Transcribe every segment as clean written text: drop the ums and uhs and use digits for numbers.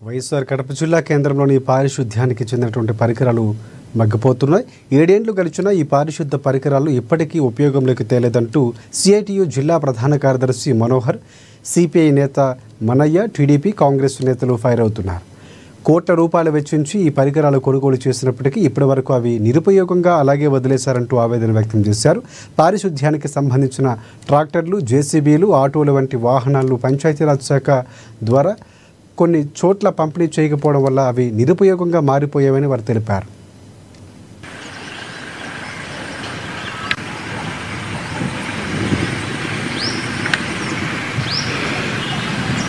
వైఎస్ఆర్ కడప జిల్లా కేంద్రంలోని పారిశుద్ధ్యానికి చెందినటువంటి పరికరాలు మగ్గిపోతున్నాయి. 7 ఏళ్లు గడిచినా ఈ పారిశుద్ధ పరికరాలు ఇప్పటికీ ఉపయోగంలోకి తేలేదంటూ సిఐటియు జిల్లా ప్రధాన కార్యదర్శి మనోహర్, సిపిఐ నేత మనయ్య, టీడీపీ, కాంగ్రెస్ నేతలు ఫైర్ అవుతున్నారు. కోట్ల రూపాయలు వెచ్చించి ఈ పరికరాలు కొనుగోలు చేసినప్పటికీ ఇప్పటివరకు అవి నిరుపయోగంగా అలాగే వదిలేశారంటూ ఆవేదన వ్యక్తం చేశారు. పారిశుద్ధ్యానికి సంబంధించిన ట్రాక్టర్లు, జేసీబీలు, ఆటోలు వంటి వాహనాలను పంచాయతీరాజ్ శాఖ ద్వారా కొన్ని చోట్ల పంపిణీ చేయకపోవడం వల్ల అవి నిరుపయోగంగా మారిపోయావని వారు తెలిపారు.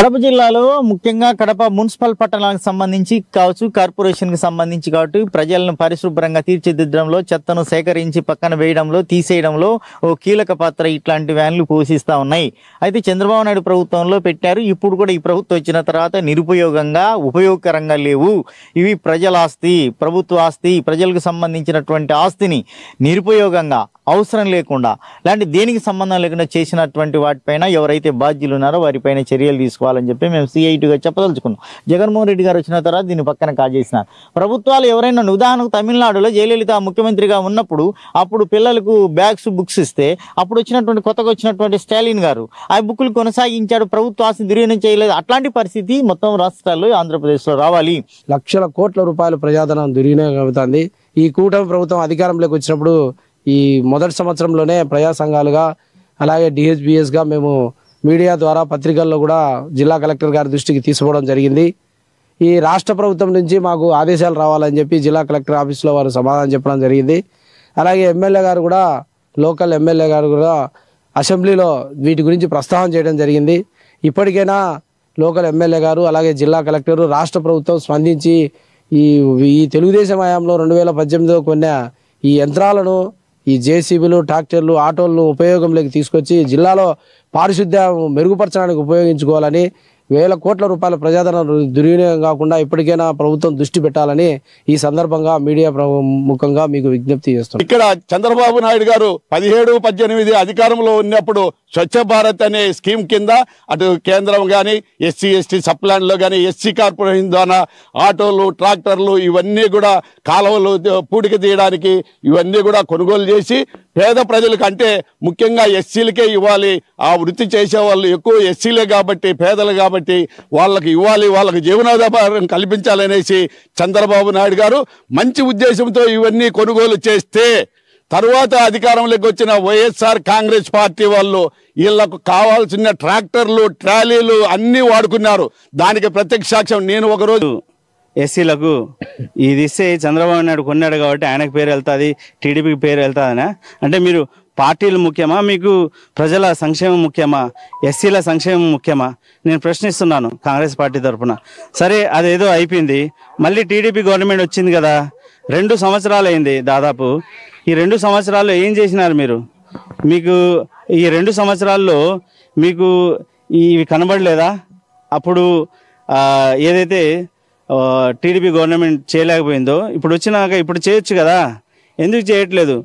కడప జిల్లాలో ముఖ్యంగా కడప మున్సిపల్ పట్టణానికి సంబంధించి కావచ్చు, కార్పొరేషన్కి సంబంధించి కావచ్చు, ప్రజలను పరిశుభ్రంగా తీర్చిదిద్దడంలో, చెత్తను సేకరించి పక్కన వేయడంలో, తీసేయడంలో ఓ కీలక పాత్ర ఇట్లాంటి వ్యాన్లు పోషిస్తూ ఉన్నాయి. అయితే చంద్రబాబు నాయుడు ప్రభుత్వంలో పెట్టారు. ఇప్పుడు కూడా ఈ ప్రభుత్వం వచ్చిన తర్వాత నిరుపయోగంగా, ఉపయోగకరంగా లేవు. ఇవి ప్రజల ఆస్తి, ప్రభుత్వ ఆస్తి, ప్రజలకు సంబంధించినటువంటి ఆస్తిని నిరుపయోగంగా, అవసరం లేకుండా, ఇలాంటి దేనికి సంబంధం లేకుండా చేసినటువంటి వాటిపైన ఎవరైతే బాధ్యులు ఉన్నారో వారిపైన చర్యలు తీసుకోవాలని చెప్పి మేము సిఐటిగా చెప్పదలుచుకున్నాం. జగన్మోహన్ రెడ్డి గారు వచ్చిన తర్వాత దీన్ని పక్కన కాజేసినారు. ప్రభుత్వాలు ఎవరైనా, ఉదాహరణకు తమిళనాడులో జయలలిత ముఖ్యమంత్రిగా ఉన్నప్పుడు అప్పుడు పిల్లలకు బ్యాగ్స్, బుక్స్ ఇస్తే అప్పుడు వచ్చినటువంటి కొత్తగా వచ్చినటువంటి స్టాలిన్ గారు ఆ బుక్కులు కొనసాగించాడు. ప్రభుత్వ ఆస్తి దుర్వినియోగం చేయలేదు. అట్లాంటి పరిస్థితి మొత్తం రాష్ట్రాల్లో, ఆంధ్రప్రదేశ్లో రావాలి. లక్షల కోట్ల రూపాయల ప్రజాధనం దుర్వినియోగం అవుతుంది. ఈ కూటమి ప్రభుత్వం అధికారంలోకి వచ్చినప్పుడు ఈ మొదటి సంవత్సరంలోనే ప్రజా సంఘాలుగా, అలాగే డిహెచ్బిఎస్గా మేము మీడియా ద్వారా, పత్రికల్లో కూడా జిల్లా కలెక్టర్ గారి దృష్టికి తీసుకోవడం జరిగింది. ఈ రాష్ట్ర ప్రభుత్వం నుంచి మాకు ఆదేశాలు రావాలని చెప్పి జిల్లా కలెక్టర్ ఆఫీస్లో వారు సమాధానం చెప్పడం జరిగింది. అలాగే ఎమ్మెల్యే గారు కూడా, లోకల్ ఎమ్మెల్యే గారు కూడా అసెంబ్లీలో వీటి గురించి ప్రస్తావన చేయడం జరిగింది. ఇప్పటికైనా లోకల్ ఎమ్మెల్యే గారు, అలాగే జిల్లా కలెక్టరు, రాష్ట్ర ప్రభుత్వం స్పందించి ఈ తెలుగుదేశం హయాంలో 2018లో కొన్న ఈ యంత్రాలను, ఈ జేసీబీలు, ట్రాక్టర్లు, ఆటోలను ఉపయోగంలోకి తీసుకొచ్చి జిల్లాలో పారిశుద్ధ్యం మెరుగుపరచడానికి ఉపయోగించుకోవాలని, వేల కోట్ల రూపాయల ప్రజాధనం దుర్వినియోగం కాకుండా ఇప్పటికైనా ప్రభుత్వం దృష్టి పెట్టాలని ఈ సందర్భంగా మీడియా ముఖంగా మీకు విజ్ఞప్తి చేస్తున్నాం. ఇక్కడ చంద్రబాబు నాయుడు గారు 17-18 అధికారంలో ఉన్నప్పుడు స్వచ్ఛ భారత్ అనే స్కీమ్ కింద అటు కేంద్రం కానీ, ఎస్సీ ఎస్టీ సప్లాన్లో కానీ, ఎస్సీ కార్పొరేషన్ ద్వారా ఆటోలు, ట్రాక్టర్లు ఇవన్నీ కూడా కాలువలు పూడిక తీయడానికి ఇవన్నీ కూడా కొనుగోలు చేసి పేద ప్రజలకు, అంటే ముఖ్యంగా ఎస్సీలకే ఇవ్వాలి. ఆ వృత్తి చేసే వాళ్ళు ఎక్కువ ఎస్సీలే కాబట్టి, పేదలు కాబట్టి వాళ్ళకి ఇవ్వాలి, వాళ్ళకి జీవనోపాధి కల్పించాలనేసి చంద్రబాబు నాయుడు గారు మంచి ఉద్దేశంతో ఇవన్నీ కొనుగోలు చేస్తే, తరువాత అధికారంలోకి వచ్చిన వైఎస్ఆర్ కాంగ్రెస్ పార్టీ వాళ్ళు వీళ్లకు కావాల్సిన ట్రాక్టర్లు, ట్రాలీలు అన్నీ వాడుకున్నారు. దానికి ప్రత్యక్ష సాక్ష్యం నేను ఒకరోజు ఎస్సీలకు ఇది ఇస్తే చంద్రబాబు నాయుడు కొన్నాడు కాబట్టి ఆయనకు పేరు వెళ్తుంది, టీడీపీకి పేరు వెళ్తుందనా? అంటే మీరు పార్టీలు ముఖ్యమా, మీకు ప్రజల సంక్షేమం ముఖ్యమా, ఎస్సీల సంక్షేమం ముఖ్యమా? నేను ప్రశ్నిస్తున్నాను కాంగ్రెస్ పార్టీ తరఫున. సరే, అదేదో అయిపోయింది. మళ్ళీ టీడీపీ గవర్నమెంట్ వచ్చింది కదా, 2 సంవత్సరాలు అయింది దాదాపు. ఈ 2 సంవత్సరాల్లో ఏం చేసినారు మీరు? మీకు ఈ 2 సంవత్సరాల్లో మీకు ఇవి కనబడలేదా? అప్పుడు ఏదైతే టీడీపీ గవర్నమెంట్ చేయలేకపోయిందో ఇప్పుడు వచ్చినాక ఇప్పుడు చేయొచ్చు కదా, ఎందుకు చేయట్లేదు?